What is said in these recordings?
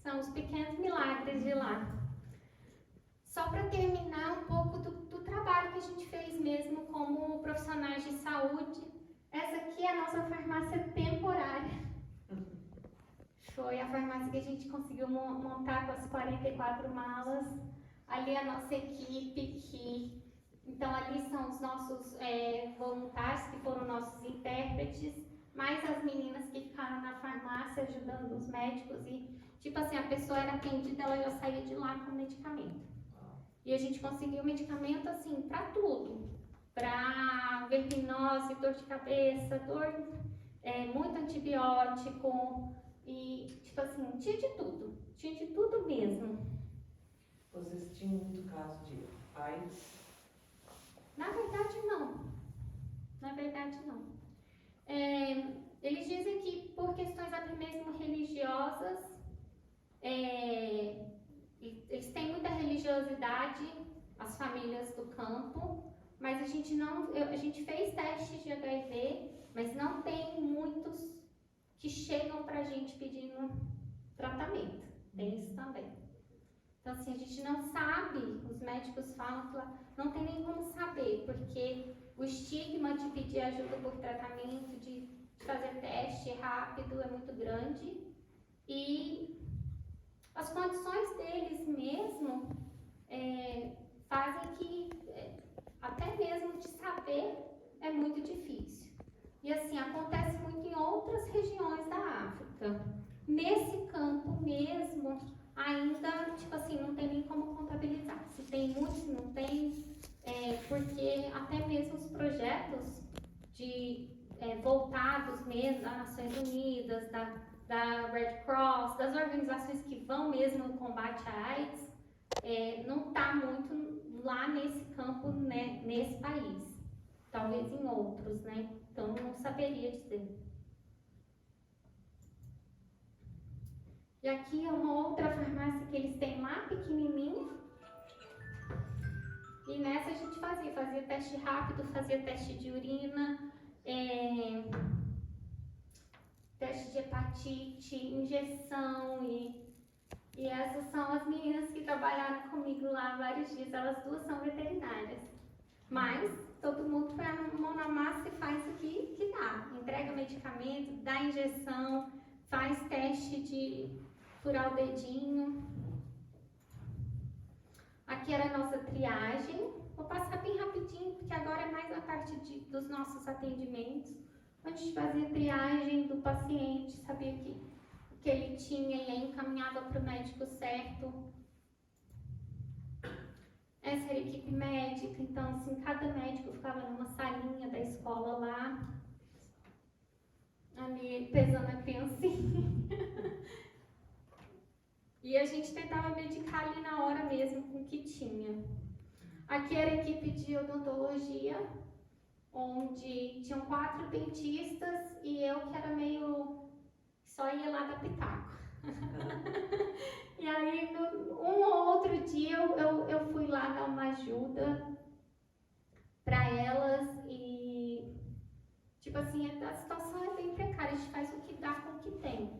São os pequenos milagres de lá. Só para terminar um pouco do trabalho que a gente fez mesmo como profissionais de saúde. Essa aqui é a nossa farmácia temporária. Foi a farmácia que a gente conseguiu montar com as 44 malas. Ali a nossa equipe, então ali são os nossos voluntários, que foram nossos intérpretes, mais as meninas que ficaram na farmácia ajudando os médicos e, tipo assim, a pessoa era atendida, ela já saía de lá com medicamento. E a gente conseguiu medicamento, assim, para tudo. Para verminose, dor de cabeça, muito antibiótico e, tipo assim, tinha de tudo mesmo. Vocês tinham muito caso de AIDS? Na verdade, não. Eles dizem que por questões até mesmo religiosas, eles têm muita religiosidade, as famílias do campo, mas a gente fez testes de HIV, mas não tem muitos que chegam pra gente pedindo tratamento. Tem isso também. Então, assim, a gente não sabe, os médicos falam que não tem nem como saber, porque o estigma de pedir ajuda por tratamento, de fazer teste rápido é muito grande e as condições deles mesmo fazem que até mesmo de saber é muito difícil. E assim, acontece muito em outras regiões da África. Nesse campo mesmo, ainda, tipo assim, não tem nem como contabilizar. Se tem muitos, se não tem, porque até mesmo os projetos voltados mesmo das Nações Unidas, da Red Cross, das organizações que vão mesmo no combate à AIDS, não está muito lá nesse campo, né, nesse país. Talvez em outros, né? Então, não saberia dizer. E aqui é uma outra farmácia que eles têm lá, pequenininha. E nessa a gente fazia teste rápido, fazia teste de urina, teste de hepatite, injeção e essas são as meninas que trabalharam comigo lá vários dias, elas duas são veterinárias. Mas todo mundo põe a mão na massa e faz o que dá. Entrega medicamento, dá injeção, faz teste de furar o dedinho. Aqui era a nossa triagem. Vou passar bem rapidinho, porque agora é mais a parte dos nossos atendimentos. A gente fazia triagem do paciente, sabia o que ele tinha e aí encaminhava para o médico certo. Essa era a equipe médica, então assim, cada médico ficava numa salinha da escola lá, ali pesando a criancinha. E a gente tentava medicar ali na hora mesmo com o que tinha. Aqui era a equipe de odontologia, onde tinham 4 dentistas e eu que era só ia lá dar pitaco. E aí, um ou outro dia, eu fui lá dar uma ajuda para elas e, tipo assim, a situação é bem precária, a gente faz o que dá com o que tem.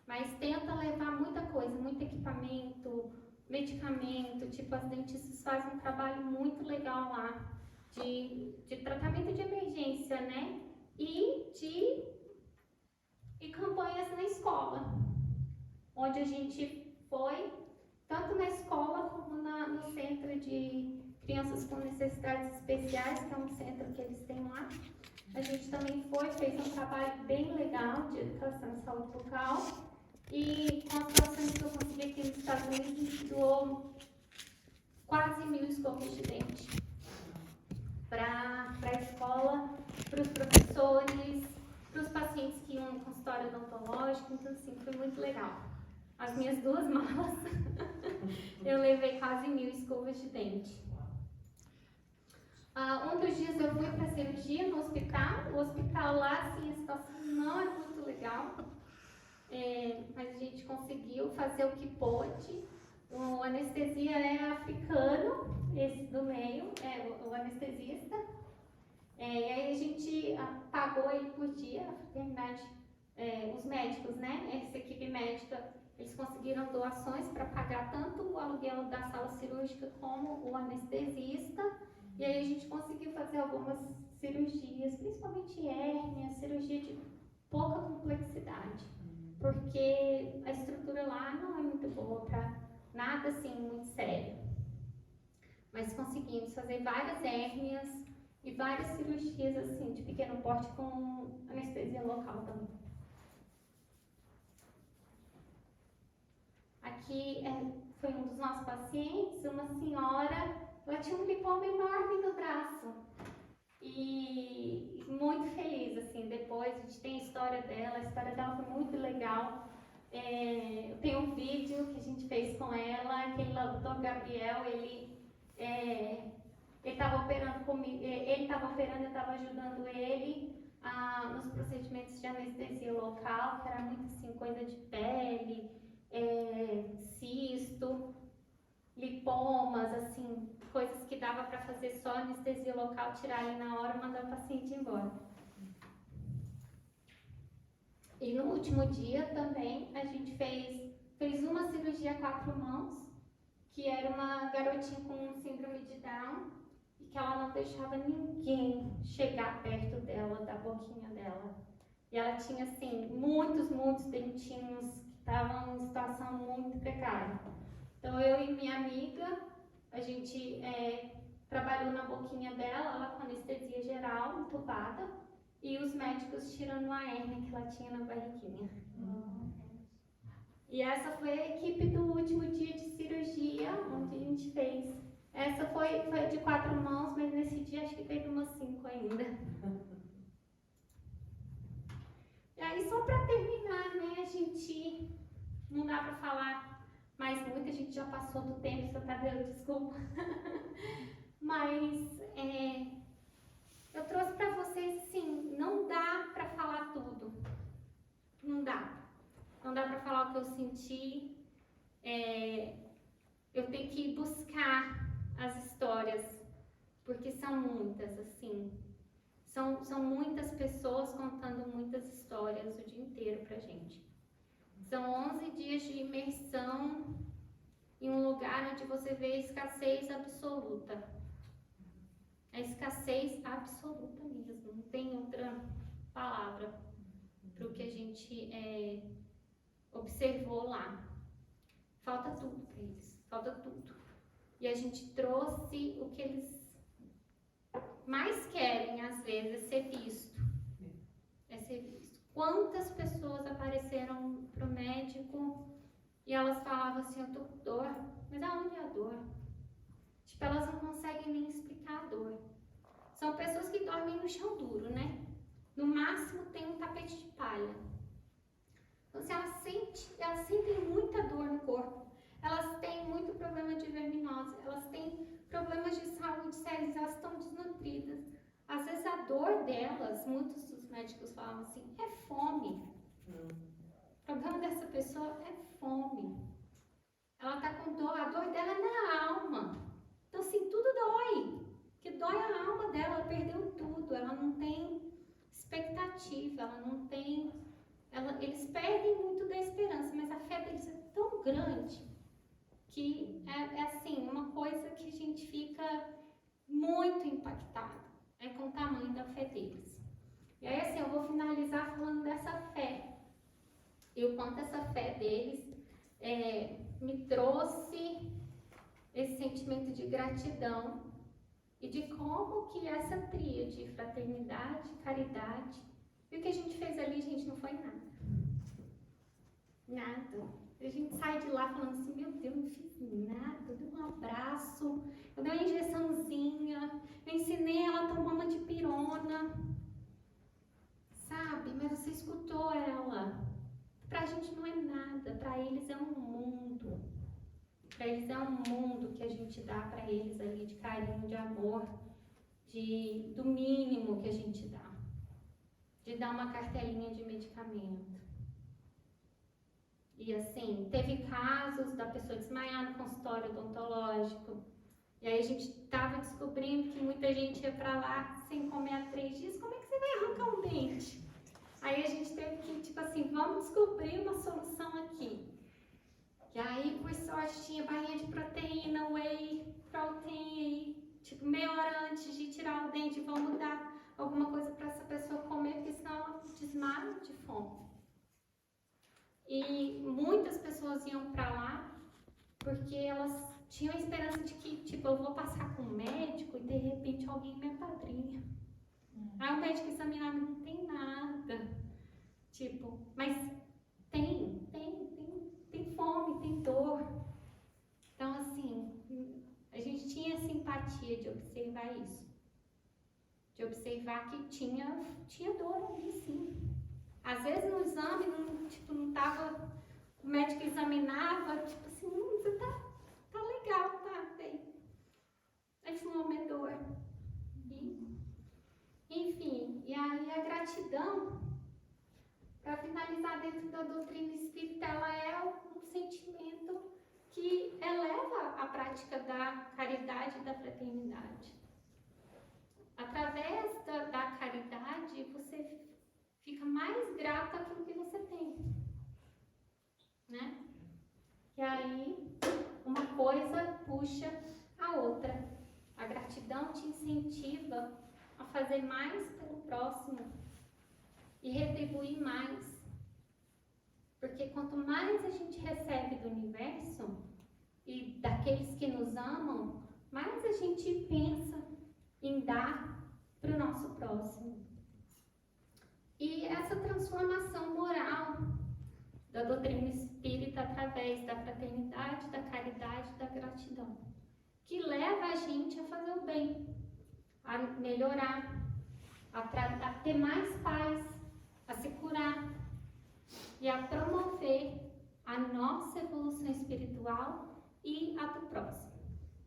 Mas tenta levar muita coisa, muito equipamento, medicamento, tipo, as dentistas fazem um trabalho muito legal lá de tratamento de emergência, né? E campanhas na escola, onde a gente foi, tanto na escola como no centro de crianças com necessidades especiais, que é um centro que eles têm lá. A gente também fez um trabalho bem legal de educação e saúde bucal. E com as doações que eu consegui aqui nos Estados Unidos, a gente doou quase 1.000 escovas de dente para a escola, para os professores, para os pacientes que iam no consultório odontológico. Então, assim, foi muito legal. As minhas 2 malas, eu levei quase 1.000 escovas de dente. Um dos dias eu fui para cirurgia no hospital. O hospital lá, assim, a situação não é muito legal. Mas a gente conseguiu fazer o que pôde. O anestesia é africano, esse do meio, o anestesista. E aí a gente pagou ele por dia, a fraternidade os médicos, né? Essa equipe médica, eles conseguiram doações para pagar tanto o aluguel da sala cirúrgica como o anestesista. E aí a gente conseguiu fazer algumas cirurgias, principalmente hérnia, cirurgia de pouca complexidade, porque a estrutura lá não é muito boa para nada assim muito sério. Mas conseguimos fazer várias hérnias e várias cirurgias assim de pequeno porte com anestesia local também. Aqui foi um dos nossos pacientes, uma senhora, ela tinha um lipoma enorme no braço. E muito feliz, assim, depois a gente tem a história dela foi muito legal. Eu tenho um vídeo que a gente fez com ela, aquele lá, o Dr. Gabriel, ele estava operando comigo, ele estava operando, eu estava ajudando ele nos procedimentos de anestesia local, que era muito assim, coisa de pele, cisto, lipomas, assim, coisas que dava para fazer só anestesia local, tirar ali na hora e mandar o paciente embora. E no último dia também a gente fez uma cirurgia a 4 mãos, que era uma garotinha com síndrome de Down e que ela não deixava ninguém chegar perto dela, da boquinha dela. E ela tinha assim muitos dentinhos que estavam em situação muito precária. Então eu e minha amiga, a gente trabalhou na boquinha dela, ela com anestesia geral, entubada, e os médicos tirando a hérnia que ela tinha na barriguinha. E essa foi a equipe do último dia de cirurgia, onde a gente fez. Essa foi de 4 mãos, mas nesse dia acho que teve umas 5 ainda. E aí, só para terminar, né, a gente não dá para falar mais muito, a gente já passou do tempo, só tá dando desculpa. Mas eu trouxe para vocês, sim, não dá para falar tudo. Não dá. Não dá para falar o que eu senti. Eu tenho que buscar as histórias, porque são muitas, assim. São muitas pessoas contando muitas histórias o dia inteiro pra gente. São 11 dias de imersão em um lugar onde você vê escassez absoluta. A escassez absoluta mesmo, não tem outra palavra para o que a gente observou lá. Falta tudo para eles, falta tudo. E a gente trouxe o que eles mais querem, às vezes, é ser visto. É ser visto. Quantas pessoas apareceram pro médico e elas falavam assim, eu tô com dor, mas aonde é a dor? Tipo, elas não conseguem nem explicar a dor. São pessoas que dormem no chão duro, né? No máximo tem um tapete de palha. Então, se elas sentem muita dor no corpo, elas têm muito problema de verminose, elas têm problemas de saúde sérios, elas estão desnutridas. Às vezes a dor delas, muitos dos médicos falam assim, é fome. O problema dessa pessoa é fome. Ela está com dor, a dor dela é na alma. Então assim, tudo dói. Que dói a alma dela, ela perdeu tudo, ela não tem expectativa, ela não tem... eles perdem muito da esperança, mas a fé deles é tão grande que é assim, uma coisa que a gente fica muito impactado, com o tamanho da fé deles. E aí assim, eu vou finalizar falando dessa fé, e o quanto essa fé deles me trouxe esse sentimento de gratidão, e de como que essa tríade, fraternidade, caridade, e o que a gente fez ali, gente, não foi nada. Nada. A gente sai de lá falando assim, meu Deus, não fiz nada, eu dei um abraço, eu dei uma injeçãozinha, eu ensinei ela a tomar uma dipirona, sabe? Mas você escutou ela. Pra gente não é nada, pra eles é um mundo. Pra eles é um mundo que a gente dá pra eles ali de carinho, de amor, do mínimo que a gente dá. De dar uma cartelinha de medicamento. E assim, teve casos da pessoa desmaiar no consultório odontológico. E aí a gente estava descobrindo que muita gente ia para lá sem comer há 3 dias. Como é que você vai arrancar um dente? Aí a gente teve que, tipo assim, vamos descobrir uma solução aqui. E aí, por sorte, tinha barrinha de proteína, whey protein, tipo, meia hora antes de tirar o dente, vamos dar alguma coisa para essa pessoa comer, porque senão ela desmaia de fome. E muitas pessoas iam para lá porque elas tinham a esperança de que, tipo, eu vou passar com um médico e de repente alguém me apadrinha. Aí o médico examinava, não tem nada. Tipo, mas tem fome, tem dor. Então, assim, a gente tinha simpatia de observar isso. De observar que tinha dor ali, sim. Às vezes no exame, não tava, o médico examinava, tipo assim, você tá legal, tá bem. Aí fome é dor. Enfim, e aí a gratidão, para finalizar dentro da doutrina espírita, ela é um sentimento que eleva a prática da caridade e da fraternidade. Através da caridade, você fica mais grata pelo que você tem, né? E aí, uma coisa puxa a outra. A gratidão te incentiva a fazer mais pelo próximo e retribuir mais. Porque quanto mais a gente recebe do universo e daqueles que nos amam, mais a gente pensa em dar para o nosso próximo. E essa transformação moral da doutrina espírita através da fraternidade, da caridade e da gratidão, que leva a gente a fazer o bem, a melhorar, a ter mais paz, a se curar e a promover a nossa evolução espiritual e a do próximo.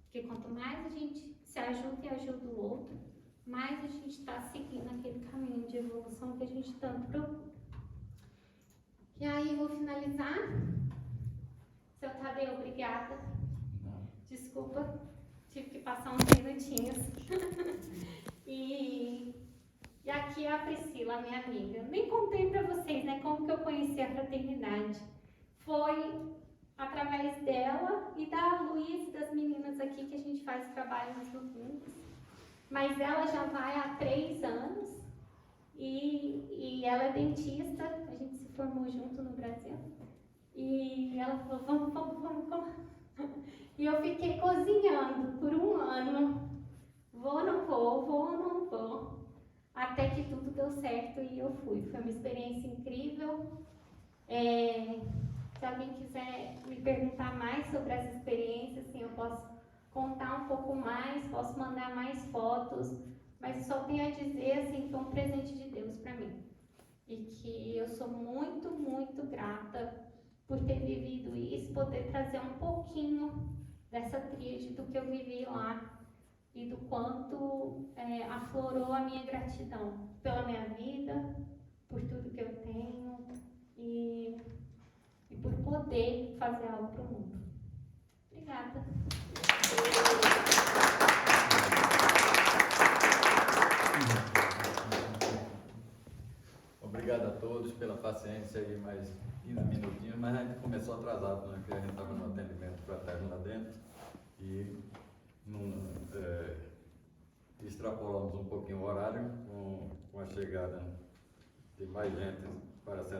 Porque quanto mais a gente se ajuda e ajuda o outro, mais a gente está seguindo aquele caminho de evolução que a gente tanto procura. E aí, vou finalizar. Seu Tadeu, obrigada. Desculpa, tive que passar uns minutinhos. E aqui é a Priscila, minha amiga. Nem contei para vocês, né, como que eu conheci a fraternidade. Foi através dela e da Luísa e das meninas aqui que a gente faz trabalho nos domingos. Mas ela já vai há 3 anos e ela é dentista, a gente se formou junto no Brasil. E ela falou, vamos. E eu fiquei cozinhando por 1 ano. Vou, não vou. Até que tudo deu certo e eu fui. Foi uma experiência incrível. Se alguém quiser me perguntar mais sobre essa experiência, assim, eu posso contar um pouco mais, posso mandar mais fotos, mas só tenho a dizer assim, que foi um presente de Deus para mim. E que eu sou muito, muito grata por ter vivido isso, poder trazer um pouquinho dessa tríade do que eu vivi lá e do quanto aflorou a minha gratidão pela minha vida, por tudo que eu tenho e por poder fazer algo para o mundo. Obrigada. Obrigado a todos pela paciência aí, mais 15 minutinhos, mas a gente começou atrasado, né? Porque a gente estava no atendimento fraterno lá dentro e extrapolamos um pouquinho o horário com a chegada de mais gente para ser